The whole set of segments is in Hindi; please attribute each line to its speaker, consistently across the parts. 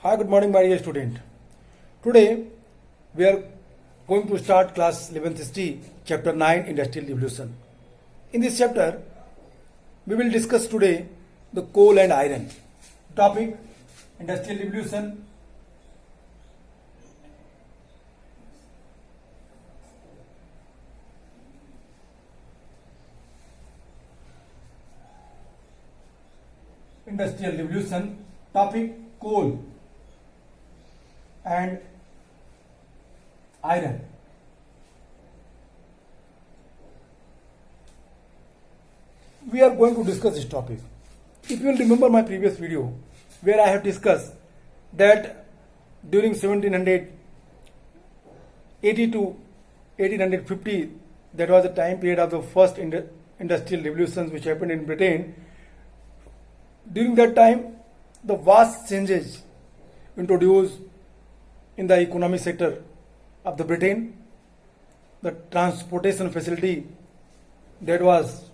Speaker 1: Hi, good morning, my dear student. Today we are going to start class 11th history, chapter 9, Industrial Revolution. In this chapter, we will discuss today the coal and iron. Topic: Industrial Revolution. Industrial Revolution. Topic: coal and iron. We are going to discuss this topic. If you will remember my previous video where I have discussed that during 1780 to 1850, that was the time period of the first industrial revolutions which happened in Britain. During that time, the vast changes introduced in the economic sector of the Britain, the transportation facility that was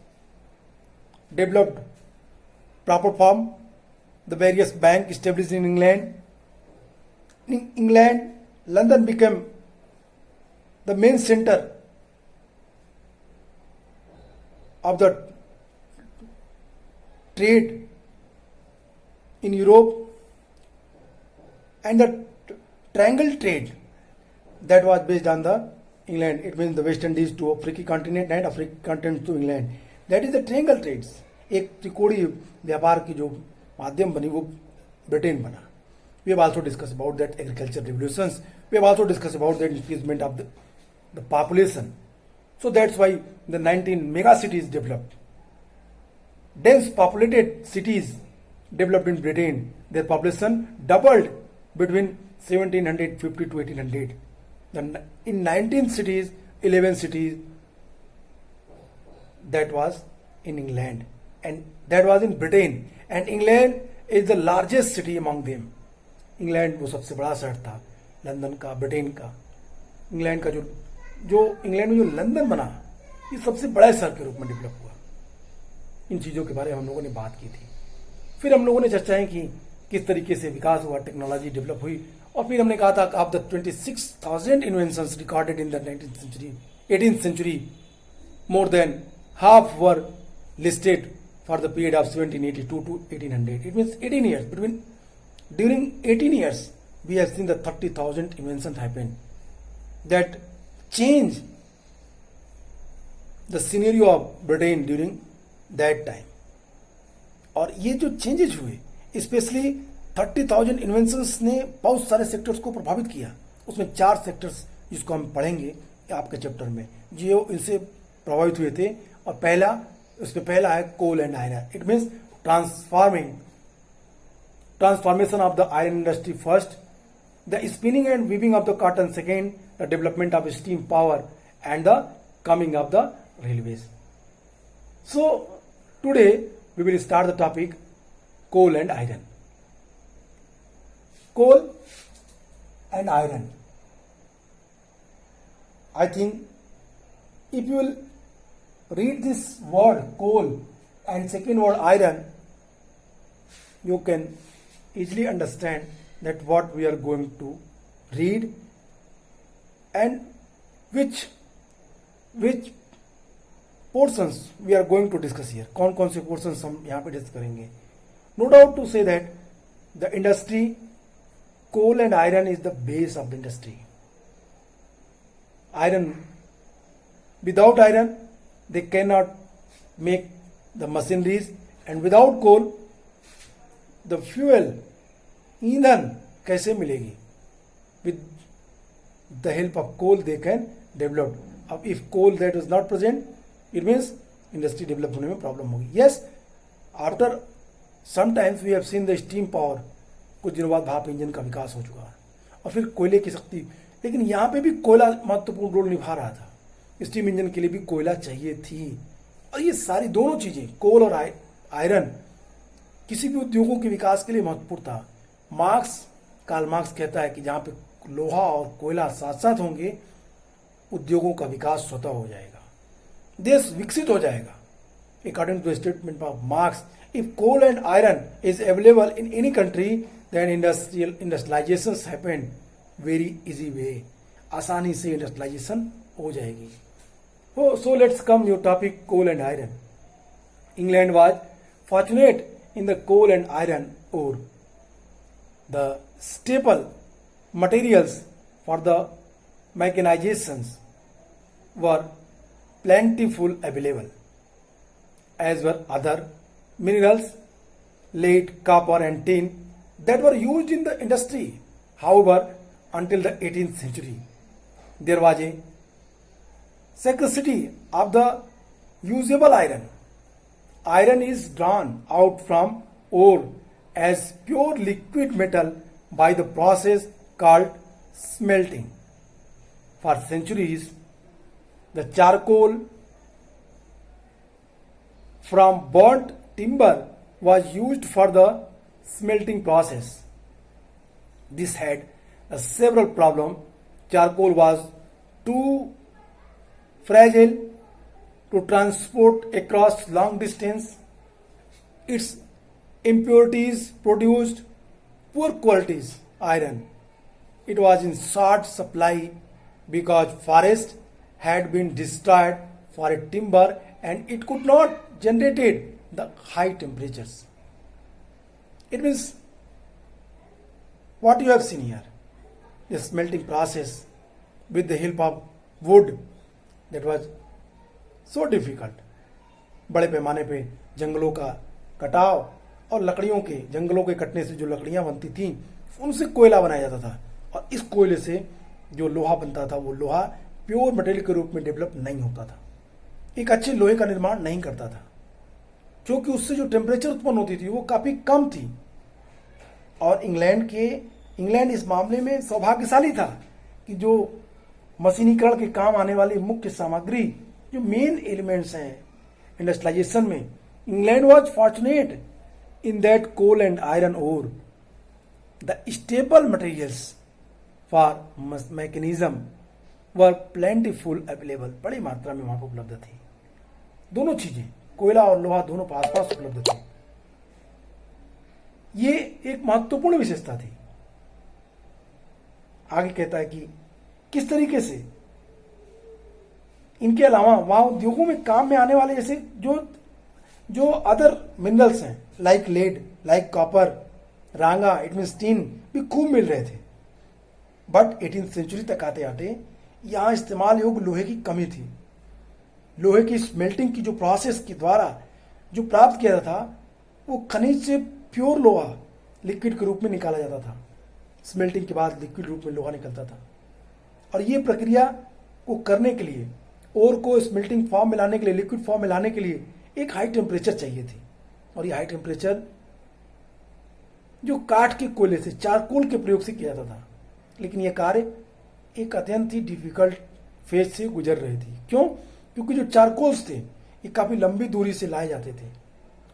Speaker 1: developed proper form, the various banks established in England. In England, London became the main center of the trade in Europe, and the triangle trade that was based on the England. It means the West Indies to African continent and African continent to England. That is the triangle trades. एक त्रिकोणीय व्यापार की जो माध्यम बनी वो ब्रिटेन बना. We have also discussed about that agricultural revolutions. We have also discussed about that increasement of the population. So that's why the 19 mega cities developed. Dense populated cities developed in Britain. Their population doubled between 1750 to 1800. In 19 cities, 11 cities, that was in England, and that was in Britain, and England is the largest city among them. England वो सबसे बड़ा शहर था, लंदन का, ब्रिटेन का. इंग्लैंड का जो इंग्लैंड में जो लंदन बना, ये सबसे बड़ा शहर के रूप में डेवलप हुआ. इन चीज़ों के बारे में हम लोगों ने बात की थी. फिर हम लोगों ने चर्चाएं की किस तरीके से विकास हुआ, टेक्नोलॉजी डेवलप हुई, और फिर हमने कहा था of the 26,000 inventions recorded in the 18th century, more than half were listed for the period of 1782 to 1800. It means 18 years. During 18 years, we have seen the 30,000 inventions happen that change the scenario of Britain during that time. और ये जो चेंजेस हुए, स्पेशली 30,000 इन्वेंशंस ने बहुत सारे सेक्टर्स को प्रभावित किया. उसमें 4 सेक्टर्स जिसको हम पढ़ेंगे आपके चैप्टर में, जो इनसे प्रभावित हुए थे. और उसमें पहला है coal and iron. It means transformation of the iron industry first, the spinning and weaving of the cotton second, the development of steam power and the coming of the railways. So today we will start the topic coal and iron. Coal and iron. I think if you will read this word coal and second word iron, you can easily understand that what we are going to read and which portions we are going to discuss here. कौन कौन से पोर्शंस हम यहाँ पे डिस्कस करेंगे. No doubt to say that the industry coal and iron is the base of the industry. Iron, without iron they can not make the machineries, and without coal the fuel, ईंधन कैसे मिलेगी. With the help of coal they can develop. अब if coal that is not present, it means industry develop होने में प्रॉब्लम होगी. Yes, after sometimes we have seen the steam power. कुछ दिनों बाद भाप इंजन का विकास हो चुका है, और फिर कोयले की शक्ति. लेकिन यहाँ पे भी कोयला महत्वपूर्ण रोल निभा रहा था. स्टीम इंजन के लिए भी कोयला चाहिए थी. और ये सारी दोनों चीजें, कोल और आयरन, किसी भी उद्योगों के विकास के लिए महत्वपूर्ण था. कार्ल मार्क्स कहता है कि जहाँ पे लोहा और कोयला साथ साथ होंगे, उद्योगों का विकास स्वतः हो जाएगा, देश विकसित हो जाएगा. According to the statement of Marx, if coal and iron is available in any country, then industrializations happened very easy way. आसानी से इंडस्ट्रियलाइजेशन हो जाएगी. So let's come your topic coal and iron. England was fortunate in the coal and iron ore. The staple materials for the mechanizations were plentiful available, as were other minerals, lead, copper and tin that were used in the industry. However, until the 18th century, there was a scarcity of the usable iron. Iron is drawn out from ore as pure liquid metal by the process called smelting. For centuries, the charcoal from burnt timber was used for the smelting process. This had several problems. Charcoal was too fragile to transport across long distance. Its impurities produced poor qualities iron. It was in short supply because forest had been destroyed for a timber and it could not generate the high temperatures. It means what you have seen here, the smelting process with the help of wood, that was so difficult. बड़े पैमाने पे जंगलों का कटाव और लकड़ियों के जंगलों के कटने से जो लकड़ियां बनती थीं उनसे कोयला बनाया जाता था और इस कोयले से जो लोहा बनता था वो लोहा प्योर मटेरियल के रूप में डेवलप नहीं होता था, एक अच्छे लोहे का निर्माण नहीं करता था, क्योंकि उससे जो टेम्परेचर उत्पन्न होती थी वो काफ़ी कम थी. और इंग्लैंड इस मामले में सौभाग्यशाली था कि जो मशीनीकरण के काम आने वाली मुख्य सामग्री जो मेन एलिमेंट्स हैं इंडस्ट्रियलाइजेशन में, England was fortunate in that coal and iron ore the stable materials for mechanism were plentiful available. बड़ी मात्रा में वहां पर उपलब्ध थी. दोनों चीजें कोयला और लोहा दोनों पास पास उपलब्ध थे. ये एक महत्वपूर्ण विशेषता थी. आगे कहता है कि किस तरीके से इनके अलावा वहां उद्योगों में काम में आने वाले जैसे जो अदर मिनरल्स हैं लाइक लेड, लाइक कॉपर, रांगा, इट मीन्स टीन भी खूब मिल रहे थे. बट 18th सेंचुरी तक आते आते यहां इस्तेमाल योग्य लोहे की कमी थी. लोहे की स्मेल्टिंग की जो प्रोसेस के द्वारा जो प्राप्त किया जाता था वो खनिज से प्योर लोहा लिक्विड के रूप में निकाला जाता था. स्मेल्टिंग के बाद लिक्विड रूप में लोहा निकलता था और ये प्रक्रिया को करने के लिए ओर को स्मेल्टिंग फॉर्म में लाने के लिए, लिक्विड फॉर्म में लाने के लिए एक हाई टेम्परेचर चाहिए थी. और ये हाई टेम्परेचर जो काठ के कोयले से चारकोल के प्रयोग से किया जाता था. लेकिन यह कार्य एक अत्यंत ही डिफिकल्ट फेज से गुजर रही थी. क्यों? क्योंकि जो चारकोल्स थे ये काफ़ी लंबी दूरी से लाए जाते थे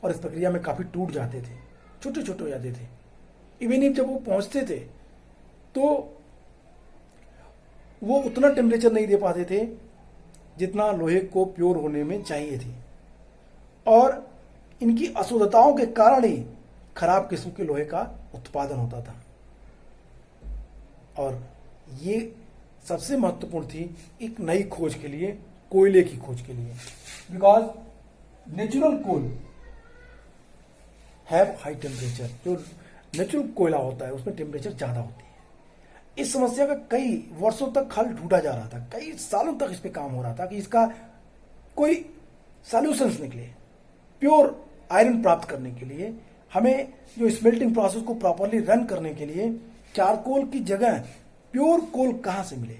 Speaker 1: और इस प्रक्रिया में काफ़ी टूट जाते थे, छोटे छोटे हो जाते थे. इवन इफ जब वो पहुंचते थे तो वो उतना टेम्परेचर नहीं दे पाते थे जितना लोहे को प्योर होने में चाहिए थी. और इनकी अशुद्धताओं के कारण ही खराब किस्म के लोहे का उत्पादन होता था. और ये सबसे महत्वपूर्ण थी एक नई खोज के लिए, कोयले की खोज के लिए. Because natural coal have high temperature. जो नेचुरल कोयला होता है उसमें टेम्परेचर ज़्यादा होती है. इस समस्या का कई वर्षों तक हल ढूंढा जा रहा था, कई सालों तक इस पे काम हो रहा था कि इसका कोई सॉल्यूशंस निकले. प्योर आयरन प्राप्त करने के लिए हमें जो स्मेल्टिंग प्रोसेस को प्रॉपरली रन करने के लिए चारकोल की जगह प्योर कोल कहां से मिले,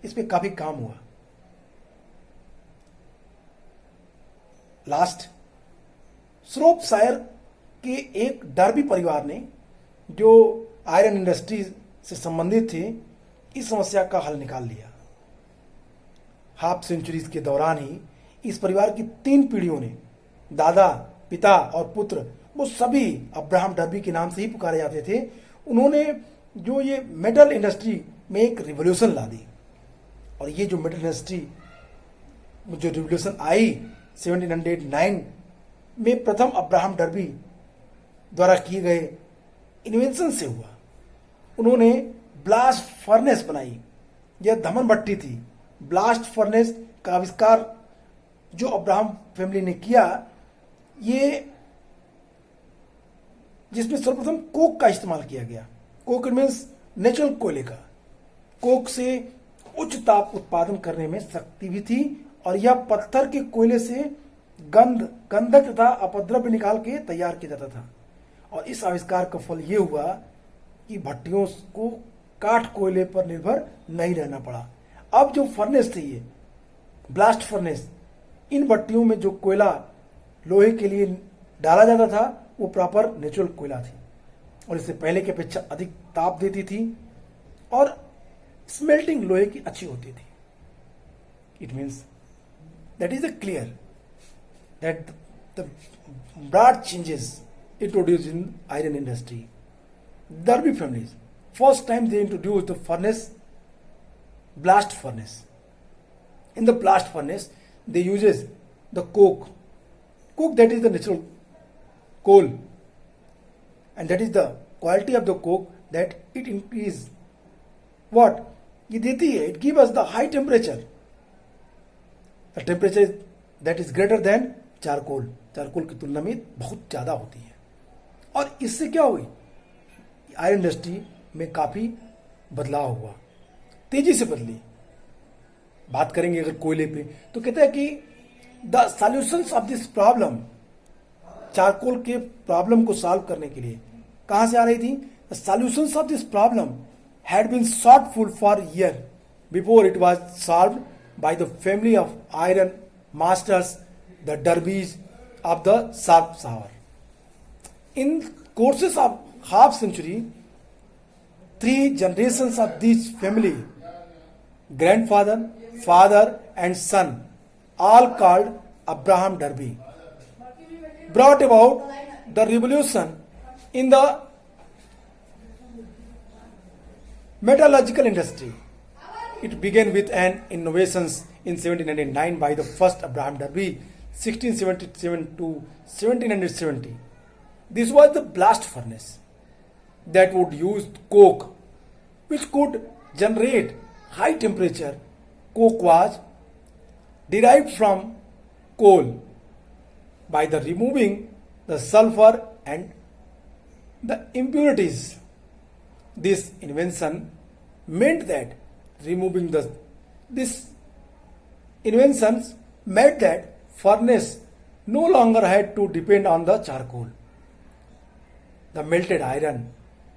Speaker 1: इस पे काफी काम हुआ. लास्ट श्रोपशायर के एक डर्बी परिवार ने जो आयरन इंडस्ट्री से संबंधित थे इस समस्या का हल निकाल लिया. हाफ सेंचुरीज के दौरान ही इस परिवार की 3 पीढ़ियों ने, दादा, पिता और पुत्र, वो सभी अब्राहम डर्बी के नाम से ही पुकारे जाते थे. उन्होंने जो ये मेटल इंडस्ट्री में एक रिवॉल्यूशन ला दी. और ये जो मेटल इंडस्ट्री जो रिवॉल्यूशन आई 1709 में प्रथम अब्राहम डर्बी द्वारा किए गए इन्वेंशन से हुआ। उन्होंने ब्लास्ट फर्नेस बनाई, यह धमन भट्टी थी। ब्लास्ट फर्नेस का आविष्कार जो अब्राहम फैमिली ने किया, ये जिसमें सर्वप्रथम कोक का इस्तेमाल किया गया। कोक मीन्स नेचुरल कोयले का। कोक से उच्च ताप उत्पादन करने में शक्ति भी थी और यह पत्थर के कोयले से गंधक तथा अपद्रव्य निकाल के तैयार किया जाता था। और इस आविष्कार का फल यह हुआ कि भट्टियों को काठ कोयले पर निर्भर नहीं रहना पड़ा। अब जो फर्नेस थी, ये ब्लास्ट फर्नेस, इन भट्टियों में जो कोयला लोहे के लिए डाला जाता था वो प्रॉपर नेचुरल कोयला थी और इससे पहले की अपेक्षा अधिक ताप देती थी और स्मेल्टिंग लोहे की अच्छी होती थी। It means that is a clear that the broad changes introduced in iron industry. Derby families, first time they introduced the furnace, blast furnace. In the blast furnace, they uses the coke that is the natural coal, and that is the quality of the coke that it increase what ये देती है, it gives us the high temperature, the temperature that is greater than charcoal की तुलना में बहुत ज्यादा होती है। और इससे क्या हुई, आयरन इंडस्ट्री में काफी बदलाव हुआ, तेजी से बदली। बात करेंगे अगर कोयले पे तो कहते हैं कि the solutions of this problem, charcoal के प्रॉब्लम को सॉल्व करने के लिए कहां से आ रही थी? The solutions of this problem had been sought full for year before it was solved by the family of iron masters, the Derbys of the Shropshire. In courses of half century, 3 generations of this family, grandfather, father and son, all called Abraham Derby, brought about the revolution in the metallurgical industry. It began with an innovations in 1799 by the first Abraham Derby, 1677 to 1770. This was the blast furnace that would use coke, which could generate high temperature. Coke was derived from coal by the removing the sulfur and the impurities. This invention meant that this inventions meant that furnace no longer had to depend on the charcoal. The melted iron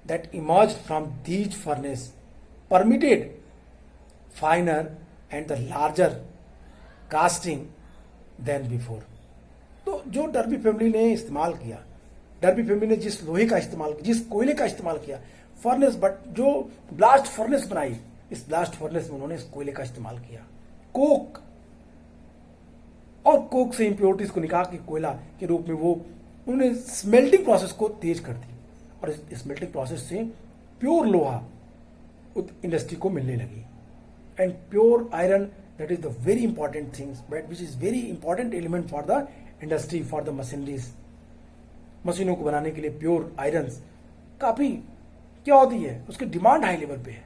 Speaker 1: that emerged from these furnace permitted finer and the larger casting than before. तो जो डर्बी फैमिली ने इस्तेमाल किया, डर्बी फैमिली ने जिस लोहे का इस्तेमाल किया, जिस कोयले का इस्तेमाल किया, फर्नेस, बट जो ब्लास्ट फर्नेस बनाई, इस ब्लास्ट फर्नेस में उन्होंने इस कोयले का इस्तेमाल किया। कोक और कोक से इंप्योरिटीज को निकाल के कोयला के रूप में वो उन्होंने स्मेल्टिंग प्रोसेस को तेज कर दी और इस स्मेल्टिंग प्रोसेस से प्योर लोहा इंडस्ट्री को मिलने लगी। And pure iron, that is the very important things which is very important element for the industry, for the machineries. मशीनों को बनाने के लिए प्योर आयरन काफी क्या होती है, उसकी डिमांड हाई लेवल पे है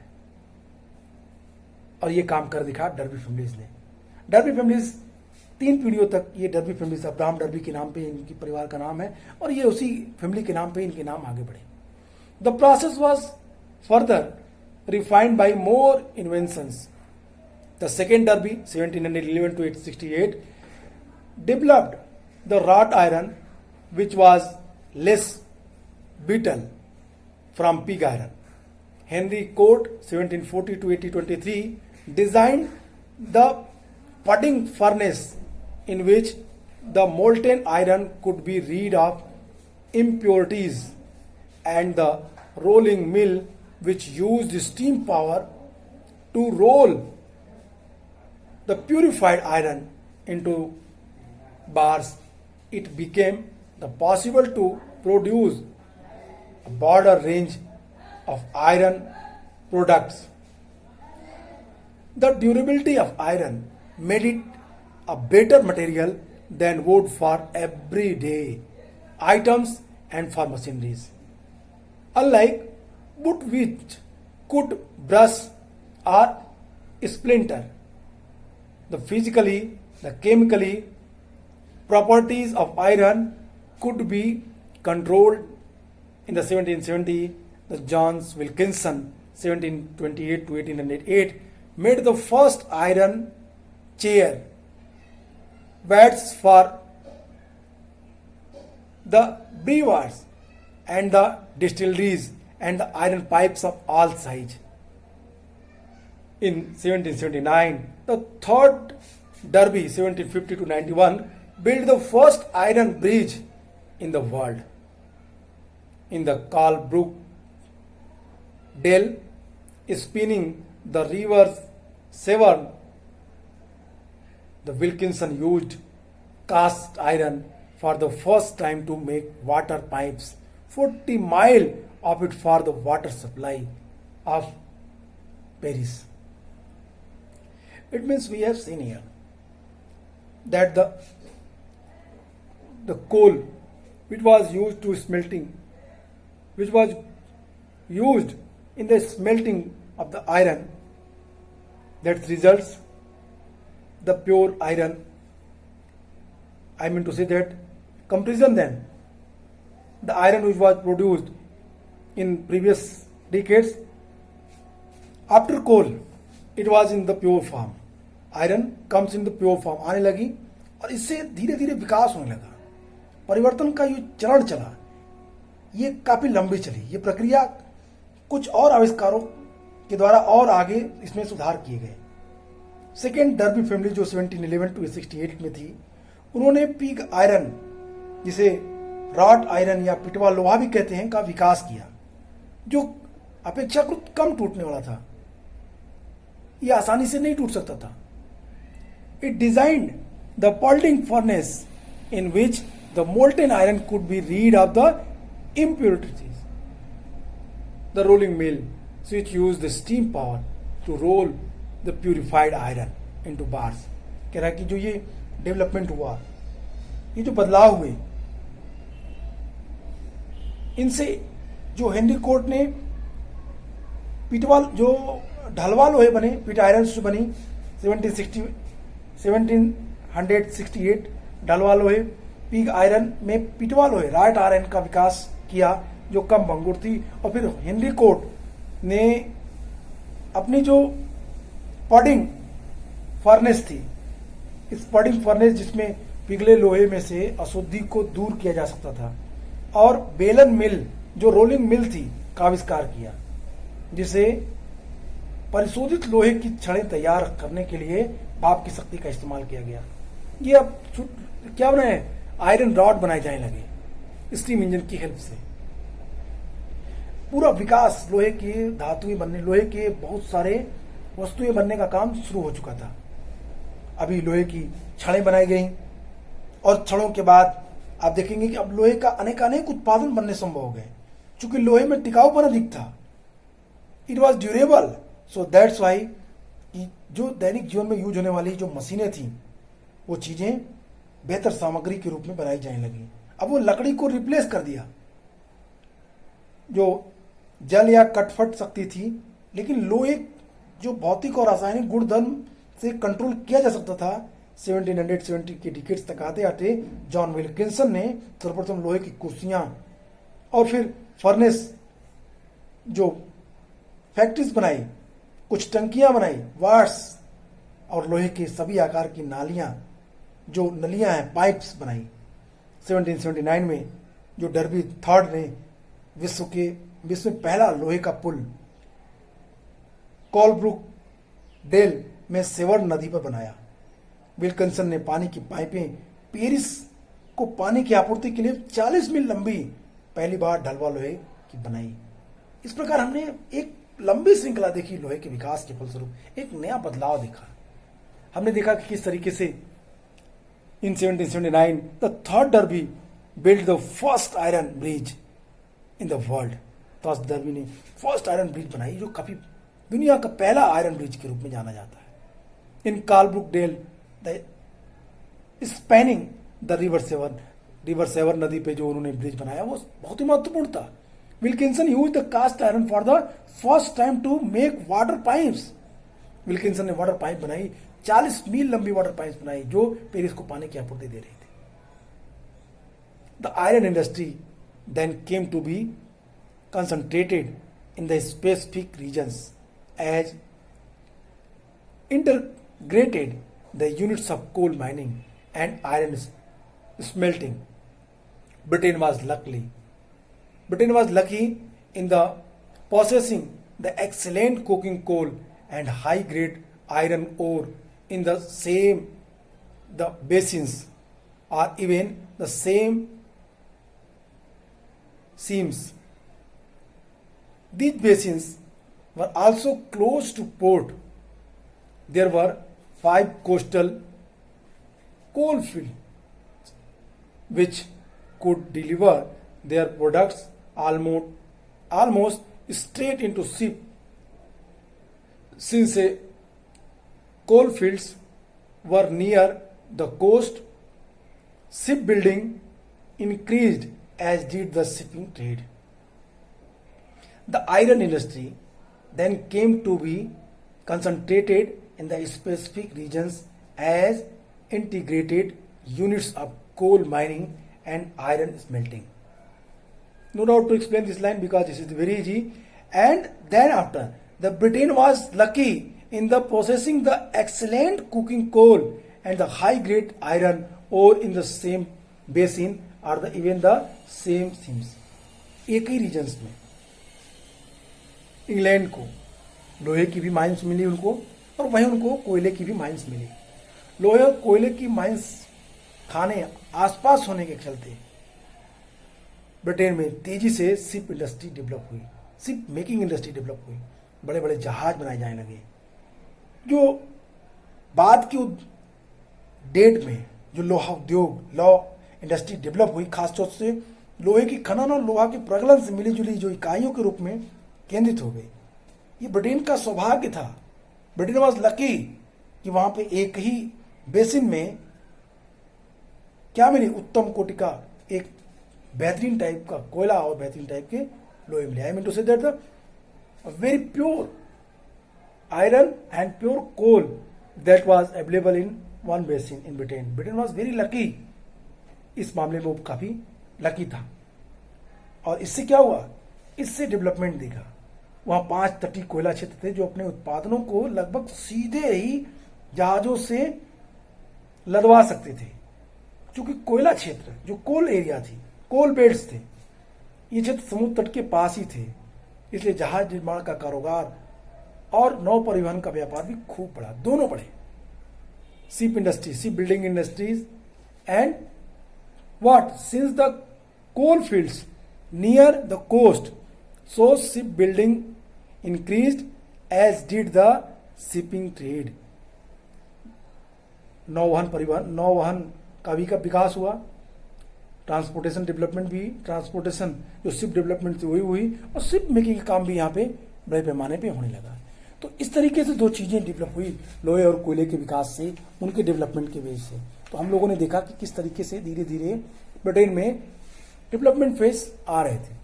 Speaker 1: और ये काम कर दिखा डर्बी फैमिलीज ने। डर्बी फैमिलीज 3 पीढ़ियों तक, ये डर्बी फैमिली, अब्राहम डर्बी के नाम पे इनकी परिवार का नाम है और ये उसी फैमिली के नाम पे इनके नाम आगे बढ़े। The process was further refined by more inventions. The second derby 1711 to 1868 developed the wrought iron which was less brittle from pig iron. Henry Court 1740 to 1823 designed the pudding furnace in which the molten iron could be rid of impurities, and the rolling mill which used steam power to roll the purified iron into bars. It became possible to produce a broader range of iron products. The durability of iron made it a better material than wood for everyday items and for machineries. unlike wood which could brush or splinter. The physically, the chemically properties of iron could be controlled. In the 1770, the Johns Wilkinson 1728 to 1808 made the first iron chair vats for the brewers and the distilleries and the iron pipes of all size. In 1779, the third Derby 1750 to 91 built the first iron bridge in the world. In the Colebrook Dale spinning the river Severn, the Wilkinson used cast iron for the first time to make water pipes 40 miles of it for the water supply of Paris. It means we have seen here that the coal which was used to smelting, which was used in the smelting of the iron, that results the pure iron. I mean to say that comparison then, the iron which was produced in previous decades, after coal it was in the pure form. Iron comes in the pure form आने लगी और इससे धीरे धीरे विकास होने लगा। परिवर्तन का ये चरण चला, ये काफी लंबी चली। ये प्रक्रिया कुछ और आविष्कारों के द्वारा और आगे इसमें सुधार किए गए। सेकेंड डर्बी फैमिली जो 1711 टू 68 में थी, उन्होंने पिग आयरन, जिसे रॉड आयरन या पिटवा लोहा भी कहते हैं, का विकास किया, जो अपेक्षाकृत कम टूटने वाला था। यह आसानी से नहीं टूट सकता था। It designed the Paulding furnace in which the molten iron could be rid of the impurities. The rolling mill, which used the steam power to roll the purified iron into bars. कह रहा है कि जो ये डेवलपमेंट हुआ, ये जो बदलाव हुए, इनसे जो हेनरी कोर्ट ने पिटवाल जो ढलवा लोहे बने, पिट आयरन जो बनी 1768 ढलवा लोहे, पिग आयरन में पिटवा लोहे राइट आयरन का विकास किया जो कम भंगुर थी। और फिर हेनरी कोर्ट ने अपनी जो पॉडिंग फर्नेस थी, इस पॉडिंग फर्नेस जिसमें पिघले लोहे में से अशुद्धि को दूर किया जा सकता था, और बेलन मिल जो रोलिंग मिल थी का आविष्कार किया, जिसे परिशोधित लोहे की छड़ें तैयार करने के लिए भाप की शक्ति का इस्तेमाल किया गया। ये अब क्या बनाए, आयरन रॉड बनाए जाने लगे स्टीम इंजन की हेल्प से। पूरा विकास लोहे के धातुएं बनने, लोहे के बहुत सारे वस्तुएं बनने का काम शुरू हो चुका था। अभी लोहे की छड़ें बनाई गई, और छड़ों के बाद आप देखेंगे कि अब लोहे का अनेकानेक उत्पादन बनने संभव हो गए, चूंकि लोहे में टिकाऊपन अधिक था। It was durable, so that's why कि जो दैनिक जीवन में यूज होने वाली जो मशीनें थी, वो चीजें बेहतर सामग्री के रूप में बनाई जाने लगी। अब वो लकड़ी को रिप्लेस कर दिया, जो जल या कटफट सकती थी, लेकिन लोहे जो भौतिक और रासायनिक गुणधर्म से कंट्रोल किया जा सकता था। 1770 के डिकेड्स तक आते आते जॉन विल्किंसन ने सर्वप्रथम लोहे की कुर्सियां और फिर फर्नेस जो फैक्ट्रीज बनाई, कुछ टंकियां बनाई, वार्स, और लोहे के सभी आकार की नालियां जो नलियां हैं, पाइप्स बनाई। 1779 में जो डर्बी थर्ड ने विश्व में पहला लोहे का पुल कॉलब्रुक डेल में सेवर नदी पर बनाया। विल्किंसन ने पानी की पाइपें पेरिस को पानी की आपूर्ति के लिए 40 मील लंबी पहली बार ढलवा लोहे की बनाई। इस प्रकार हमने एक लंबी श्रृंखला देखी लोहे के विकास के फलस्वरूप एक नया बदलाव देखा। हमने देखा कि किस तरीके से इन 1779 the third derby build the first iron bridge in the world. Third derby ने फर्स्ट आयरन ब्रिज बनाई, जो काफी दुनिया का पहला आयरन ब्रिज के रूप में जाना जाता है। In Coalbrookdale the spanning the river Severn नदी पे जो उन्होंने ब्रिज बनाया वो बहुत ही महत्वपूर्ण था। Wilkinson use the cast iron for the first time to make water pipes. Wilkinson ने वाटर पाइप बनाई, 40 मील लंबी वाटर पाइप बनाई जो पेरिस को पानी की आपूर्ति दे रही थी। The iron industry then came to be concentrated in the specific regions as integrated the units of coal mining and iron smelting. Britain was lucky in the possessing the excellent coking coal and high grade iron ore in the basins or even the same seams. These basins were also close to port. There were 5 coastal coal fields which could deliver their products almost straight into ship. Since coal fields were near the coast, shipbuilding increased as did the shipping trade. The iron industry then came to be concentrated in the specific regions as integrated units of coal mining and iron smelting. No doubt to explain this line because this is very easy. And then after, the Britain was lucky in the possessing the excellent coking coal and the high grade iron ore in the same basin or even the same seams. एक ही रीजन्स में इंग्लैंड को लोहे की भी माइंस मिली उनको, और वहीं उनको कोयले की भी माइंस मिली। लोहे और कोयले की माइंस खाने आसपास होने के चलते ब्रिटेन में तेजी से शिप इंडस्ट्री डेवलप हुई, शिप मेकिंग इंडस्ट्री डेवलप हुई, बड़े बड़े जहाज बनाए जाने लगे। जो बाद की डेट में जो लोहा उद्योग लॉ इंडस्ट्री डेवलप हुई, खासतौर से लोहे की खनन और लोहा के प्रगलन से मिली जुली जो इकाइयों के रूप में केंद्रित हो गई। ये ब्रिटेन का सौभाग्य था। ब्रिटेन वॉज लकी कि वहां पे एक ही बेसिन में क्या मिली, उत्तम कोटि का एक बेहतरीन टाइप का कोयला और बेहतरीन टाइप के लोहे मिले। I mean to say that the very pure iron and pure coal that was available in one basin in Britain. Britain was very lucky, इस मामले में वो काफी लकी था। और इससे क्या हुआ, इससे डेवलपमेंट दिखा। वहां 5 तटीय कोयला क्षेत्र थे जो अपने उत्पादनों को लगभग सीधे ही जहाजों से लदवा सकते थे, क्योंकि कोयला क्षेत्र जो कोल एरिया थी, कोल बेल्ट्स थे, ये क्षेत्र समुद्र तट के पास ही थे, इसलिए जहाज निर्माण का कारोबार और नौ परिवहन का व्यापार भी खूब बढ़ा, दोनों बढ़े। Ship industry, ship building industries and what, since the coal fields near the coast, so shipbuilding increased as did the shipping trade. नौवहन का भी विकास हुआ, ट्रांसपोर्टेशन डेवलपमेंट भी, ट्रांसपोर्टेशन जो शिप डेवलपमेंट थी वही हुई, और शिप मेकिंग का काम भी यहाँ पे बड़े पैमाने पे होने लगा। तो इस तरीके से 2 चीजें डेवलप हुई लोहे और कोयले के विकास से, उनके डेवलपमेंट के वजह से। तो हम लोगों ने देखा कि किस तरीके से धीरे धीरे ब्रिटेन में डेवलपमेंट फेज आ रहे थे।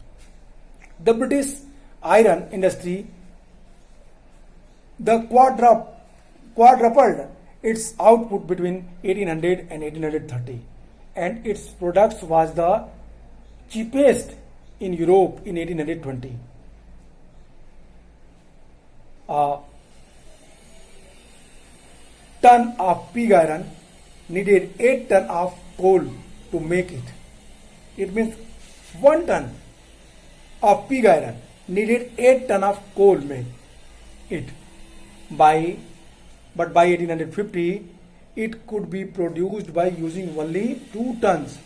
Speaker 1: The British iron industry, the quadrupled its output between 1800 and 1830, and its products was the cheapest in Europe in 1820. A ton of pig iron needed 8 tons of coal to make it. It means 1 ton of pig iron needed 8 tons of coal made it. But by 1850 it could be produced by using only 2 tons.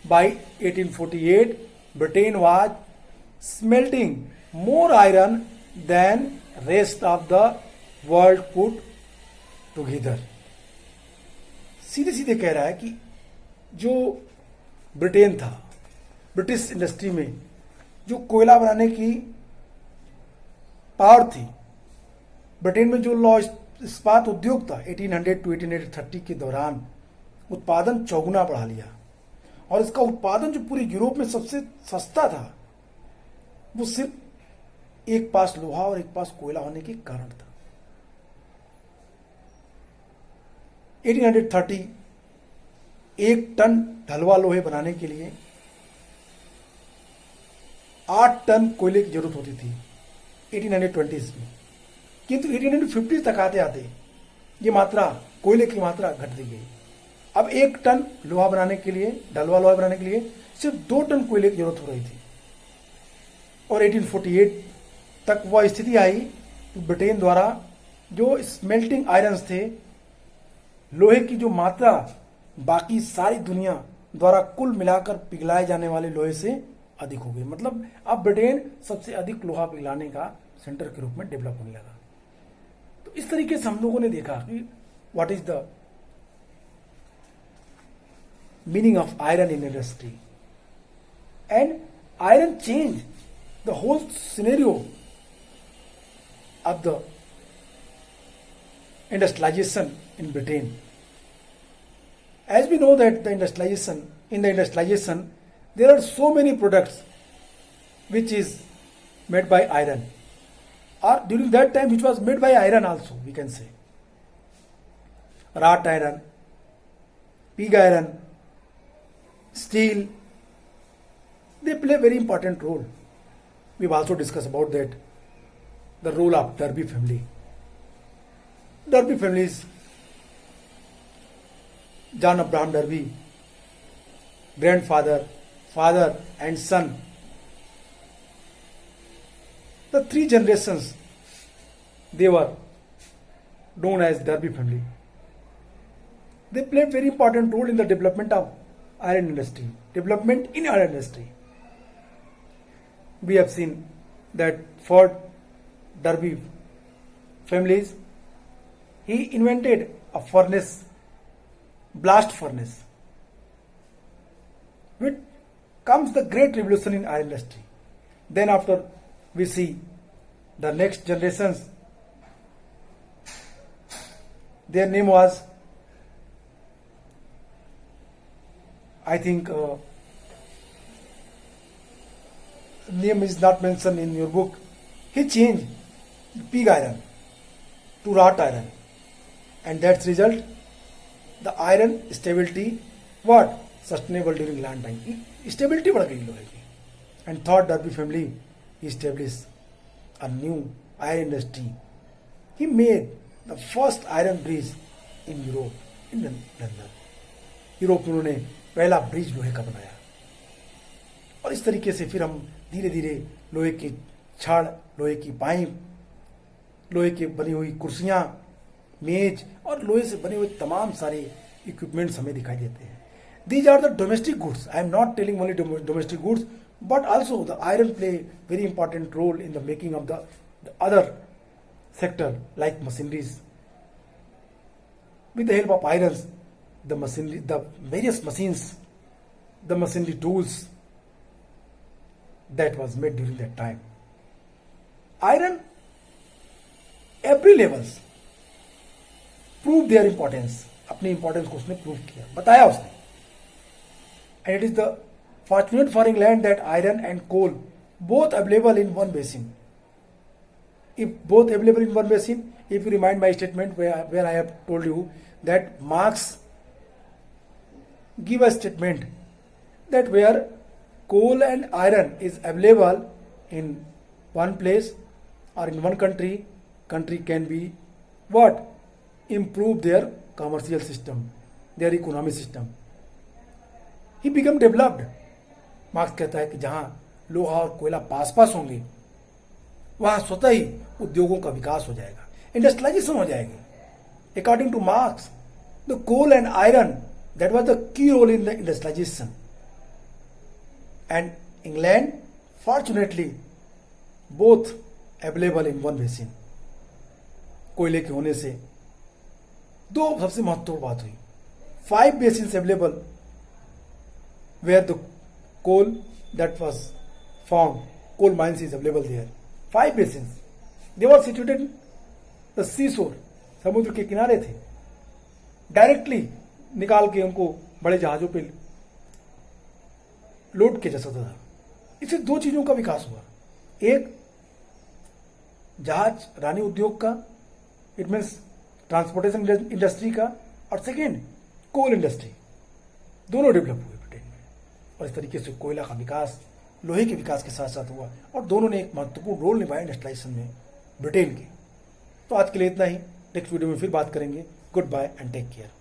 Speaker 1: By 1848 Britain was smelting more iron than rest of the world put together. सीधे सीधे कह रहा है कि जो ब्रिटेन था, ब्रिटिश इंडस्ट्री में जो कोयला बनाने की पावर थी, ब्रिटेन में जो लौ इस्पात उद्योग था 1800 टू 1830 के दौरान उत्पादन चौगुना बढ़ा लिया, और इसका उत्पादन जो पूरे यूरोप में सबसे सस्ता था वो सिर्फ एक पास लोहा और एक पास कोयला होने के कारण था। 1830 1 टन ढलवा लोहे बनाने के लिए 8 टन कोयले की जरूरत होती थी 1820s में, किंतु 1850 तक आते आते ये मात्रा, कोयले की मात्रा घटती गई। अब 1 टन लोहा बनाने के लिए, ढलवा लोहा बनाने के लिए सिर्फ 2 टन कोयले की जरूरत हो रही थी। और 1848 तक वह स्थिति आई ब्रिटेन द्वारा जो स्मेल्टिंग आयरन्स थे, लोहे की जो मात्रा बाकी सारी दुनिया द्वारा कुल मिलाकर पिघलाए जाने वाले लोहे से अधिक हो गई। मतलब अब ब्रिटेन सबसे अधिक लोहा पिघलाने का सेंटर के रूप में डेवलप होने लगा। तो इस तरीके से हम लोगों ने देखा कि what is the meaning of iron in industry, and iron change the whole scenario of the industrialization in Britain. As we know that in the industrialization, there are so many products which is made by iron, or during that time which was made by iron also, we can say. Wrought iron, pig iron, steel, they play a very important role. We've also discussed about that, the role of Derby family. Derby families, John Abraham Derby, grandfather, father and son, the 3 generations, they were known as Derby family. They played very important role in the development of iron industry, development in iron industry. We have seen that Ford Derby families, he invented a furnace, blast furnace, which comes the great revolution in iron industry. Then after we see the next generations, their name was, I think, name is not mentioned in your book. He changed pig iron to wrought iron, and that's result the iron stability, what, sustainable during land time, stability बढ़ गई लोहे की. And third Derby family established a new iron industry. He made the first iron bridge in Europe, in London. Europe में उन्होंने पहला ब्रिज लोहे का बनाया। और इस तरीके से फिर हम धीरे धीरे लोहे की छड़, लोहे की पाइप, लोहे की बनी हुई कुर्सियां, मेज और लोहे से बने हुए तमाम सारे इक्विपमेंट्स हमें दिखाई देते हैं। These are the domestic goods. I am not telling only domestic goods, but also the iron play very important role in the making of the other sector like machineries. With the help of irons, the machinery, the various machines, the machinery tools that was made during that time. Iron, every levels prove their importance. अपनी इंपॉर्टेंस को उसने प्रूव किया, बताया उसने. And it is the fortunate for England that iron and coal both available in one basin. If both available in one basin, if you remind my statement where I have told you that Marx give a statement that where coal and iron is available in one place or in one country, country can be what? Improve their commercial system, their economic system. He become developed. Marks कहता है कि जहां लोहा और कोयला पास पास होंगे वहां स्वतः ही उद्योगों का विकास हो जाएगा, इंडस्ट्रियलाइजेशन हो जाएगी. According to Marx, the coal and iron that was the key role in the industrialisation. And England fortunately both available in one basin. कोयले के होने से दो सबसे महत्वपूर्ण बात हुई. 5 basins available where the coal that was found, coal mines is available there. 5 basins. They were situated in the seashore. समुद्र के किनारे थे. डायरेक्टली निकाल के उनको बड़े जहाजों पे लोड किया जा सकता था. इससे दो चीजों का विकास हुआ. एक जहाज रानी उद्योग का, इट मीन्स ट्रांसपोर्टेशन इंडस्ट्री का, और सेकेंड कोल इंडस्ट्री, दोनों डेवलप हुए ब्रिटेन में। और इस तरीके से कोयला का विकास लोहे के विकास के साथ साथ हुआ, और दोनों ने एक महत्वपूर्ण रोल निभाया इंडस्ट्रियलाइजेशन में ब्रिटेन के। तो आज के लिए इतना ही, नेक्स्ट वीडियो में फिर बात करेंगे। Goodbye and take care.